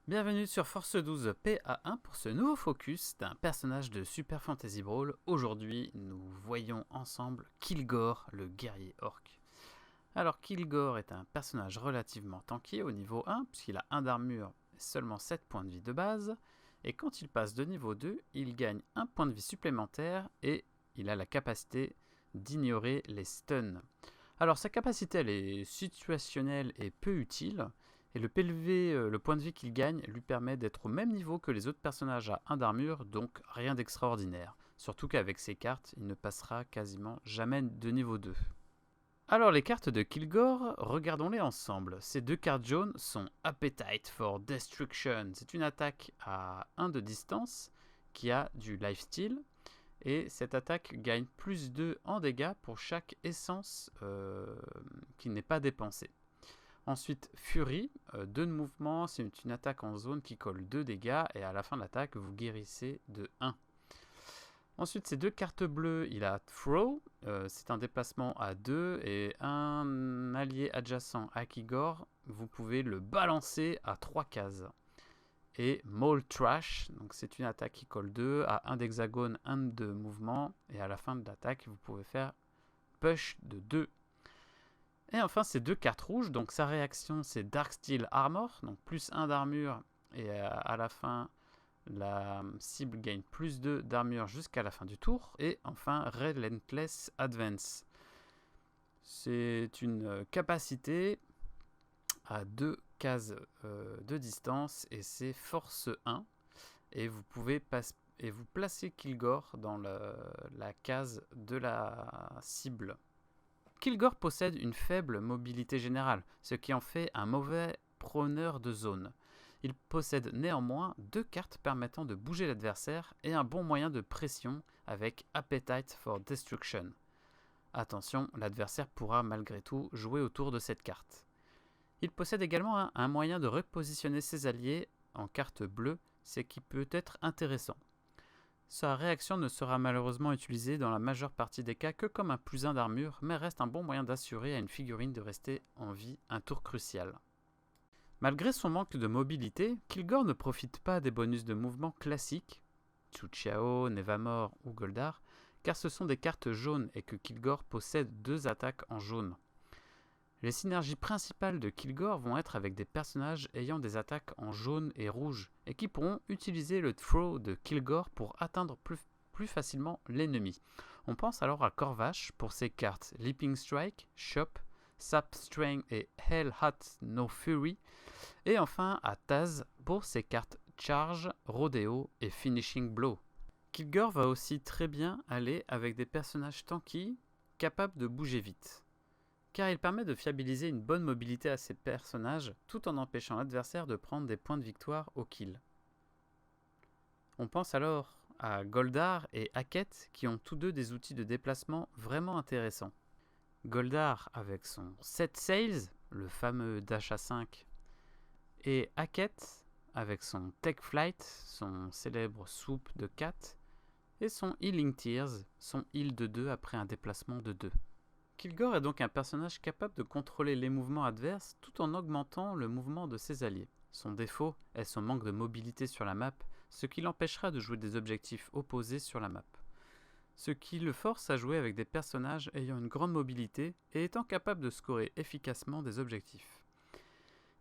Bienvenue sur Force 12 PA1 pour ce nouveau focus d'un personnage de Super Fantasy Brawl. Aujourd'hui, nous voyons ensemble Kilgore, le guerrier orc. Alors Kilgore est un personnage relativement tanky au niveau 1, puisqu'il a 1 d'armure et seulement 7 points de vie de base. Et quand il passe de niveau 2, il gagne 1 point de vie supplémentaire et il a la capacité d'ignorer les stuns. Alors sa capacité elle est situationnelle et peu utile. Et le PV, le point de vie qu'il gagne, lui permet d'être au même niveau que les autres personnages à 1 d'armure, donc rien d'extraordinaire. Surtout qu'avec ses cartes, il ne passera quasiment jamais de niveau 2. Alors les cartes de Kilgore, regardons-les ensemble. Ces deux cartes jaunes sont Appetite for Destruction. C'est une attaque à 1 de distance qui a du lifesteal. Et cette attaque gagne plus 2 en dégâts pour chaque essence qui n'est pas dépensée. Ensuite, Fury, 2 de mouvement, c'est une attaque en zone qui colle 2 dégâts et à la fin de l'attaque, vous guérissez de 1. Ensuite, ces deux cartes bleues, il a Throw, c'est un déplacement à 2 et un allié adjacent à Kilgore, vous pouvez le balancer à 3 cases. Et Maul Trash, donc c'est une attaque qui colle 2 à 1 d'hexagone, 1 de mouvement et à la fin de l'attaque, vous pouvez faire Push de 2. Et enfin, ces deux cartes rouges, donc sa réaction c'est Darksteel Armor, donc plus 1 d'armure, et à la fin, la cible gagne plus 2 d'armure jusqu'à la fin du tour. Et enfin, Relentless Advance. C'est une capacité à 2 cases de distance, et c'est force 1. Et vous pouvez vous placez Kilgore dans la case de la cible. Kilgore possède une faible mobilité générale, ce qui en fait un mauvais preneur de zone. Il possède néanmoins 2 cartes permettant de bouger l'adversaire et un bon moyen de pression avec Appetite for Destruction. Attention, l'adversaire pourra malgré tout jouer autour de cette carte. Il possède également un moyen de repositionner ses alliés en carte bleue, ce qui peut être intéressant. Sa réaction ne sera malheureusement utilisée dans la majeure partie des cas que comme un plus 1 d'armure, mais reste un bon moyen d'assurer à une figurine de rester en vie un tour crucial. Malgré son manque de mobilité, Kilgore ne profite pas des bonus de mouvement classiques, Chuchiao, Nevamor ou Goldar, car ce sont des cartes jaunes et que Kilgore possède 2 attaques en jaune. Les synergies principales de Kilgore vont être avec des personnages ayant des attaques en jaune et rouge et qui pourront utiliser le throw de Kilgore pour atteindre plus facilement l'ennemi. On pense alors à Corvash pour ses cartes Leaping Strike, Chop, Sap Strength et Hell Hot No Fury, et enfin à Taz pour ses cartes Charge, Rodeo et Finishing Blow. Kilgore va aussi très bien aller avec des personnages tanky capables de bouger vite, car il permet de fiabiliser une bonne mobilité à ses personnages tout en empêchant l'adversaire de prendre des points de victoire au kill. On pense alors à Goldar et Hackett qui ont tous deux des outils de déplacement vraiment intéressants. Goldar avec son 7 Sails, le fameux dash à 5, et Hackett avec son Tech Flight, son célèbre soupe de 4, et son Healing Tears, son heal de 2 après un déplacement de 2. Kilgore est donc un personnage capable de contrôler les mouvements adverses tout en augmentant le mouvement de ses alliés. Son défaut est son manque de mobilité sur la map, ce qui l'empêchera de jouer des objectifs opposés sur la map. Ce qui le force à jouer avec des personnages ayant une grande mobilité et étant capable de scorer efficacement des objectifs.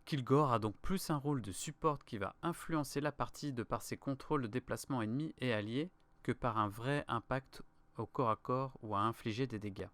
Kilgore a donc plus un rôle de support qui va influencer la partie de par ses contrôles de déplacement ennemis et alliés que par un vrai impact au corps à corps ou à infliger des dégâts.